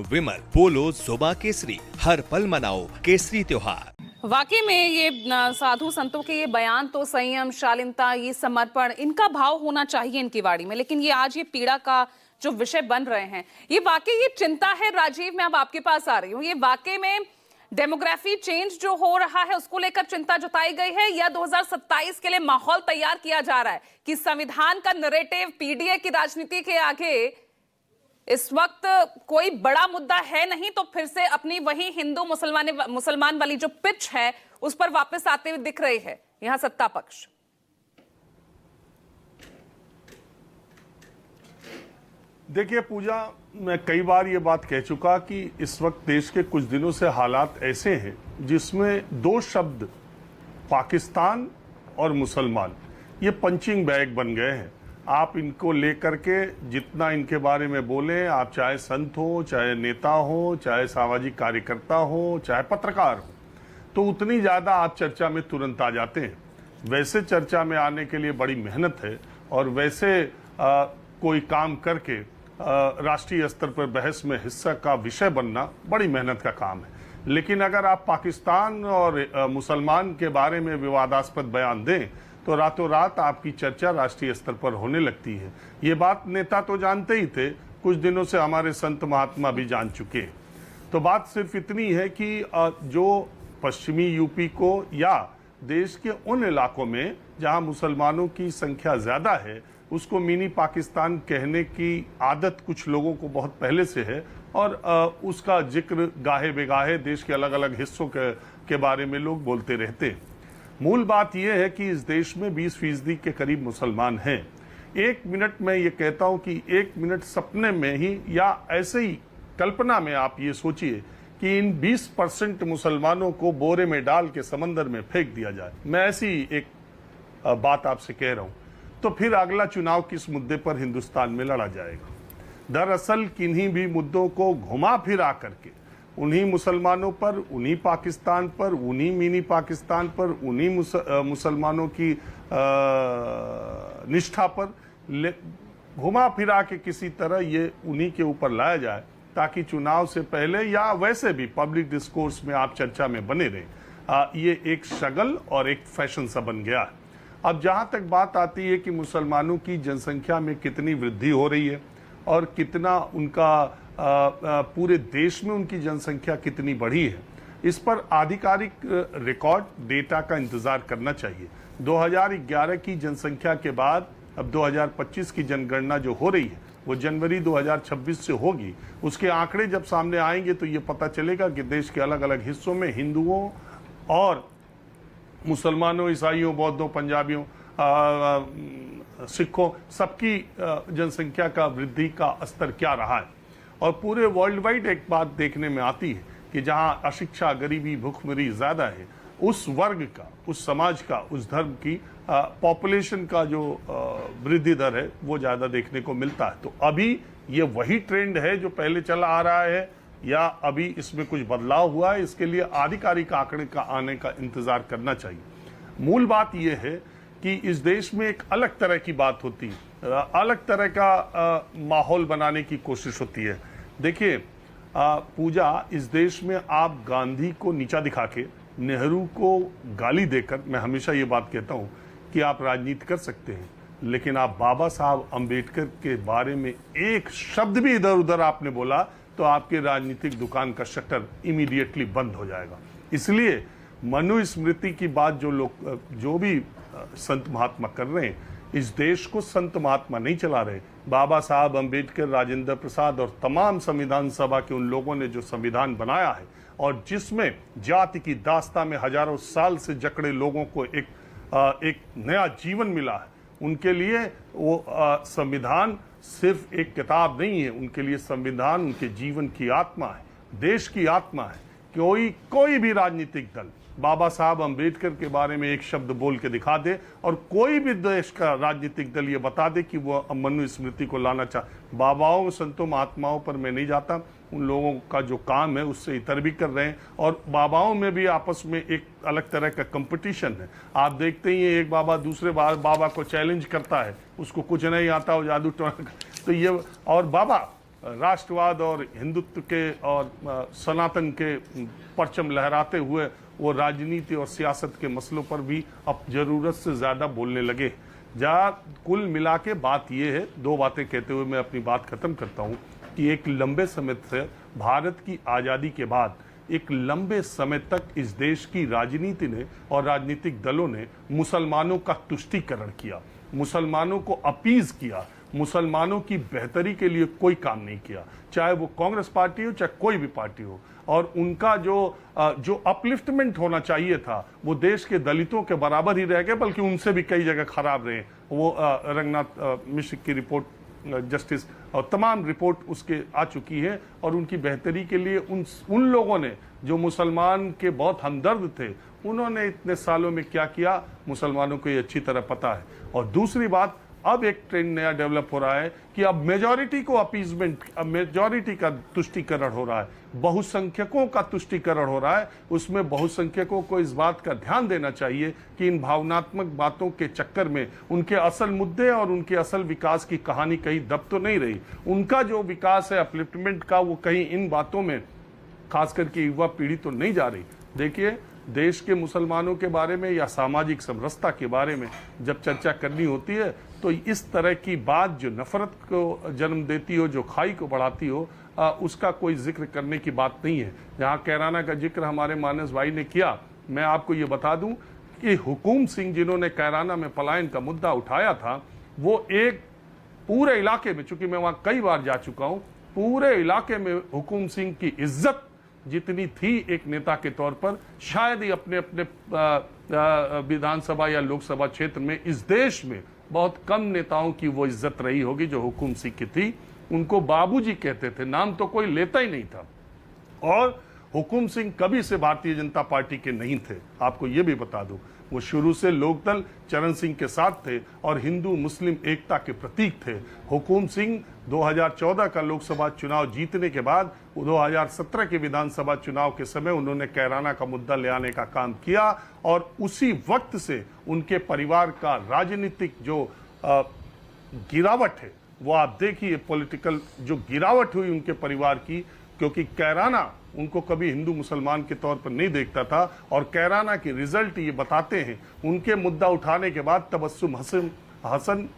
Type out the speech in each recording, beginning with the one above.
विमल बोलो जुबा केसरी, हर पल मनाओ केसरी त्योहार। वाकई में ये साधु संतों के ये बयान तो संयम, शालीनता, ये समर्पण, इनका भाव होना चाहिए इनकी वाणी में, लेकिन ये आज ये पीड़ा का जो विषय बन रहे हैं, ये वाकई ये चिंता है। राजीव, मैं अब आपके पास आ रही हूँ। ये वाकई में डेमोग्राफी चेंज जो हो रहा है उसको लेकर चिंता जताई गई है, या 2027 के लिए माहौल तैयार किया जा रहा है कि संविधान का नैरेटिव पीडीए की राजनीति के आगे इस वक्त कोई बड़ा मुद्दा है नहीं, तो फिर से अपनी वही हिंदू मुसलमान वाली जो पिच है उस पर वापस आते हुए दिख रही है यहां सत्ता पक्ष। देखिए पूजा, मैं कई बार ये बात कह चुका कि इस वक्त देश के कुछ दिनों से हालात ऐसे हैं जिसमें दो शब्द पाकिस्तान और मुसलमान ये पंचिंग बैग बन गए हैं। आप इनको लेकर के जितना इनके बारे में बोलें, आप चाहे संत हो, चाहे नेता हो, चाहे सामाजिक कार्यकर्ता हो, चाहे पत्रकार हो, तो उतनी ज़्यादा आप चर्चा में तुरंत आ जाते हैं। वैसे चर्चा में आने के लिए बड़ी मेहनत है और वैसे कोई काम करके राष्ट्रीय स्तर पर बहस में हिस्सा का विषय बनना बड़ी मेहनत का काम है। लेकिन अगर आप पाकिस्तान और मुसलमान के बारे में विवादास्पद बयान दें तो रातों रात आपकी चर्चा राष्ट्रीय स्तर पर होने लगती है। ये बात नेता तो जानते ही थे, कुछ दिनों से हमारे संत महात्मा भी जान चुके हैं। तो बात सिर्फ इतनी है कि जो पश्चिमी यूपी को या देश के उन इलाकों में जहां मुसलमानों की संख्या ज्यादा है उसको मिनी पाकिस्तान कहने की आदत कुछ लोगों को बहुत पहले से है और उसका जिक्र गाहे बेगाहे देश के अलग अलग हिस्सों के बारे में लोग बोलते रहते हैं। मूल बात यह है कि इस देश में 20% के करीब मुसलमान हैं। एक मिनट में ये कहता हूं कि एक मिनट सपने में ही या ऐसे ही कल्पना में आप ये सोचिए कि इन 20% मुसलमानों को बोरे में डाल के समंदर में फेंक दिया जाए। मैं ऐसी एक बात आपसे कह रहा हूं, तो फिर अगला चुनाव किस मुद्दे पर हिंदुस्तान में लड़ा जाएगा? दरअसल किन्हीं भी मुद्दों को घुमा फिरा करके उन्हीं मुसलमानों पर, उन्हीं पाकिस्तान पर, उन्हीं मिनी पाकिस्तान पर, उन्हीं मुसलमानों की निष्ठा पर घुमा फिरा के किसी तरह ये उन्हीं के ऊपर लाया जाए ताकि चुनाव से पहले या वैसे भी पब्लिक डिस्कोर्स में आप चर्चा में बने रहें। ये एक शगल और एक फैशन सा बन गया है। अब जहां तक बात आती है कि मुसलमानों की जनसंख्या में कितनी वृद्धि हो रही है और कितना उनका पूरे देश में उनकी जनसंख्या कितनी बढ़ी है, इस पर आधिकारिक रिकॉर्ड डेटा का इंतजार करना चाहिए। 2011 की जनसंख्या के बाद अब 2025 की जनगणना जो हो रही है वो जनवरी 2026 से होगी। उसके आंकड़े जब सामने आएंगे तो ये पता चलेगा कि देश के अलग अलग हिस्सों में हिंदुओं और मुसलमानों, ईसाइयों, बौद्धों, पंजाबियों, सिखों, सबकी जनसंख्या का वृद्धि का स्तर क्या रहा है। और पूरे वर्ल्ड वाइड एक बात देखने में आती है कि जहां अशिक्षा, गरीबी, भूखमरी ज्यादा है, उस वर्ग का, उस समाज का, उस धर्म की पॉपुलेशन का जो वृद्धि दर है वो ज्यादा देखने को मिलता है। तो अभी ये वही ट्रेंड है जो पहले चला आ रहा है या अभी इसमें कुछ बदलाव हुआ है? इसके लिए आधिकारिक आंकड़े का आने का इंतजार करना चाहिए। मूल बात यह है कि इस देश में एक अलग तरह की बात होती है, अलग तरह का माहौल बनाने की कोशिश होती है। देखिए पूजा, इस देश में आप गांधी को नीचा दिखा के, नेहरू को गाली देकर, मैं हमेशा ये बात कहता हूं कि आप राजनीति कर सकते हैं, लेकिन आप बाबा साहब अंबेडकर के बारे में एक शब्द भी इधर उधर आपने बोला तो आपके राजनीतिक दुकान का शटर इमीडिएटली बंद हो जाएगा। इसलिए मनुस्मृति की बात जो भी संत महात्मा कर रहे हैं, इस देश को संत महात्मा नहीं चला रहे। बाबा साहब अंबेडकर, राजेंद्र प्रसाद और तमाम संविधान सभा के उन लोगों ने जो संविधान बनाया है और जिसमें जाति की दास्ता में हजारों साल से जकड़े लोगों को एक नया जीवन मिला है, उनके लिए वो संविधान सिर्फ एक किताब नहीं है, उनके लिए संविधान उनके जीवन की आत्मा है, देश की आत्मा है। कोई भी राजनीतिक दल बाबा साहब अंबेडकर के बारे में एक शब्द बोल के दिखा दे और कोई भी देश का राजनीतिक दल ये बता दे कि वो मनुस्मृति को लाना बाबाओं, संतों, महात्माओं पर मैं नहीं जाता। उन लोगों का जो काम है उससे इतर भी कर रहे हैं और बाबाओं में भी आपस में एक अलग तरह का कंपटीशन है। आप देखते ही एक बाबा दूसरे बाबा को चैलेंज करता है, उसको कुछ नहीं आता हो, जादू टोना। तो ये और बाबा राष्ट्रवाद और हिंदुत्व के और सनातन के परचम लहराते हुए वो राजनीति और सियासत के मसलों पर भी अब जरूरत से ज्यादा बोलने लगे। जहाँ कुल मिला के बात ये है, दो बातें कहते हुए मैं अपनी बात खत्म करता हूँ कि एक लंबे समय से भारत की आज़ादी के बाद एक लंबे समय तक इस देश की राजनीति ने और राजनीतिक दलों ने मुसलमानों का तुष्टीकरण किया, मुसलमानों को अपीज किया, मुसलमानों की बेहतरी के लिए कोई काम नहीं किया, चाहे वो कांग्रेस पार्टी हो चाहे कोई भी पार्टी हो। और उनका जो अपलिफ्टमेंट होना चाहिए था वो देश के दलितों के बराबर ही रह गए, बल्कि उनसे भी कई जगह खराब रहे। वो रंगनाथ मिश्र की रिपोर्ट, जस्टिस और तमाम रिपोर्ट उसके आ चुकी है। और उनकी बेहतरी के लिए उन लोगों ने जो मुसलमान के बहुत हमदर्द थे, उन्होंने इतने सालों में क्या किया मुसलमानों को ये अच्छी तरह पता है। और दूसरी बात, अब एक ट्रेंड नया डेवलप हो रहा है कि अब मेजॉरिटी को अपीजमेंट, अब मेजॉरिटी का तुष्टीकरण हो रहा है, बहुसंख्यकों का तुष्टीकरण हो रहा है। उसमें बहुसंख्यकों को इस बात का ध्यान देना चाहिए कि इन भावनात्मक बातों के चक्कर में उनके असल मुद्दे और उनके असल विकास की कहानी कहीं दब तो नहीं रही। उनका जो विकास है अपलिफ्टमेंट का, वो कहीं इन बातों में खास करके युवा पीढ़ी तो नहीं जा रही। देखिए, देश के मुसलमानों के बारे में या सामाजिक समरसता के बारे में जब चर्चा करनी होती है तो इस तरह की बात जो नफरत को जन्म देती हो, जो खाई को बढ़ाती हो, उसका कोई जिक्र करने की बात नहीं है। जहाँ कैराना का जिक्र हमारे मानस भाई ने किया, मैं आपको ये बता दूं कि हुकुम सिंह जिन्होंने कैराना में पलायन का मुद्दा उठाया था, वो एक पूरे इलाके में, चूंकि मैं वहाँ कई बार जा चुका हूँ, पूरे इलाके में हुकुम सिंह की इज्जत जितनी थी एक नेता के तौर पर, शायद ही अपने अपने विधानसभा या लोकसभा क्षेत्र में इस देश में बहुत कम नेताओं की वो इज्जत रही होगी जो हुकुम सिंह की थी। उनको बाबूजी कहते थे, नाम तो कोई लेता ही नहीं था। और हुकुम सिंह कभी से भारतीय जनता पार्टी के नहीं थे, आपको ये भी बता दूं। वो शुरू से लोकदल चरण सिंह के साथ थे और हिंदू मुस्लिम एकता के प्रतीक थे। हुकुम सिंह 2014 का लोकसभा चुनाव जीतने के बाद 2017 के विधानसभा चुनाव के समय उन्होंने कैराना का मुद्दा ले आने का काम किया और उसी वक्त से उनके परिवार का राजनीतिक जो गिरावट है वो आप देखिए, पॉलिटिकल जो गिरावट हुई उनके परिवार की, क्योंकि कैराना उनको कभी हिंदू मुसलमान के तौर पर नहीं देखता था। और कैराना के रिजल्ट ये बताते हैं, उनके मुद्दा उठाने के बाद तबस्सुम हसन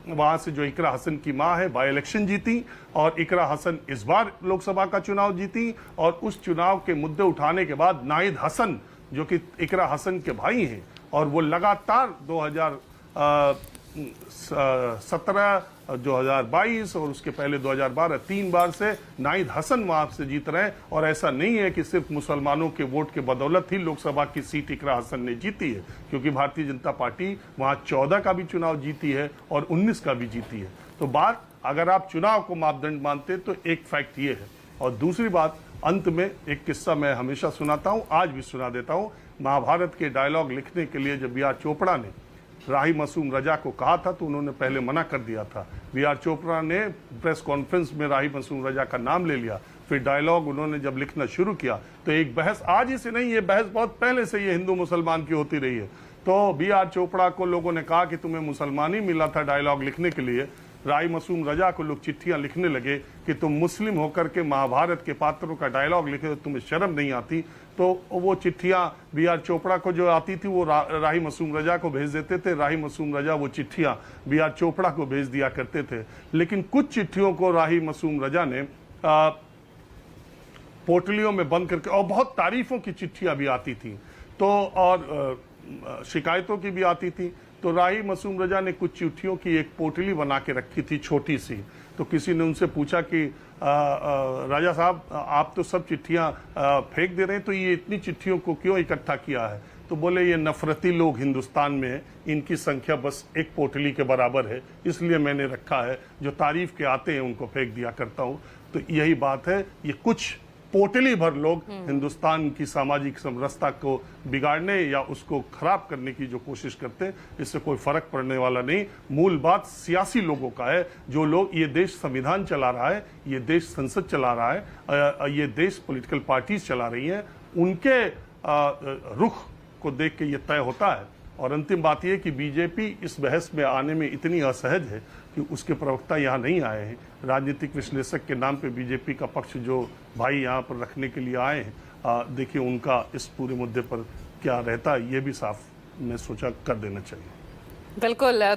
वहां से जो इकरा हसन की मां है बाई इलेक्शन जीती और इकरा हसन इस बार लोकसभा का चुनाव जीती। और उस चुनाव के मुद्दे उठाने के बाद नाहिद हसन जो कि इकरा हसन के भाई हैं, और वो लगातार 2017, 2022 और उसके पहले 2012 3 बार से नाहिद हसन वहां से जीत रहे हैं। और ऐसा नहीं है कि सिर्फ मुसलमानों के वोट के बदौलत ही लोकसभा की सीट इकरा हसन ने जीती है, क्योंकि भारतीय जनता पार्टी वहां 14 का भी चुनाव जीती है और 19 का भी जीती है। तो बात, अगर आप चुनाव को मापदंड मानते तो एक फैक्ट ये है। और दूसरी बात, अंत में एक किस्सा मैं हमेशा सुनाता हूं, आज भी सुना देता हूं। महाभारत के डायलॉग लिखने के लिए जब बी.आर. चोपड़ा ने राही मासूम रजा को कहा था तो उन्होंने पहले मना कर दिया था। बी.आर. चोपड़ा ने प्रेस कॉन्फ्रेंस में राही मासूम रजा का नाम ले लिया। फिर डायलॉग उन्होंने जब लिखना शुरू किया तो एक बहस, आज ही से नहीं, ये बहस बहुत पहले से ये हिंदू मुसलमान की होती रही है। तो बी.आर. चोपड़ा को लोगों ने कहा कि तुम्हें मुसलमान ही मिला था डायलॉग लिखने के लिए। राही मासूम रजा को लोग चिट्ठियां लिखने लगे कि तुम मुस्लिम होकर के महाभारत के पात्रों का डायलॉग लिखे, तुम्हें शर्म नहीं आती। तो वो चिट्ठियां बी.आर. चोपड़ा को जो आती थी वो राही मासूम रजा को भेज देते थे। राही मासूम रजा वो चिट्ठियां बी.आर. चोपड़ा को भेज दिया करते थे। लेकिन कुछ चिट्ठियों को राही मासूम रजा ने पोटलियों में बंद करके, और बहुत तारीफों की चिट्ठियां भी आती थी तो, और शिकायतों की भी आती थी। तो राही मासूम रजा ने कुछ चिट्ठियों की एक पोटली बना के रखी थी छोटी सी। तो किसी ने उनसे पूछा कि राजा साहब, आप तो सब चिट्ठियां फेंक दे रहे हैं, तो ये इतनी चिट्ठियों को क्यों इकट्ठा किया है? तो बोले, ये नफरती लोग हिंदुस्तान में हैं, इनकी संख्या बस एक पोटली के बराबर है, इसलिए मैंने रखा है। जो तारीफ के आते हैं उनको फेंक दिया करता हूं। तो यही बात है, ये कुछ पोटली भर लोग हिंदुस्तान की सामाजिक समरसता को बिगाड़ने या उसको खराब करने की जो कोशिश करते हैं, इससे कोई फर्क पड़ने वाला नहीं। मूल बात सियासी लोगों का है, जो लोग, ये देश संविधान चला रहा है, ये देश संसद चला रहा है, ये देश पॉलिटिकल पार्टीज चला रही हैं, उनके रुख को देख के ये तय होता है और अंतिम बात यह कि बीजेपी इस बहस में आने में इतनी असहज है कि उसके प्रवक्ता यहाँ नहीं आए हैं। राजनीतिक विश्लेषक के नाम पे बीजेपी का पक्ष जो भाई यहाँ पर रखने के लिए आए हैं, देखिए उनका इस पूरे मुद्दे पर क्या रहता है, ये भी साफ मैं सोचा कर देना चाहिए। बिल्कुल।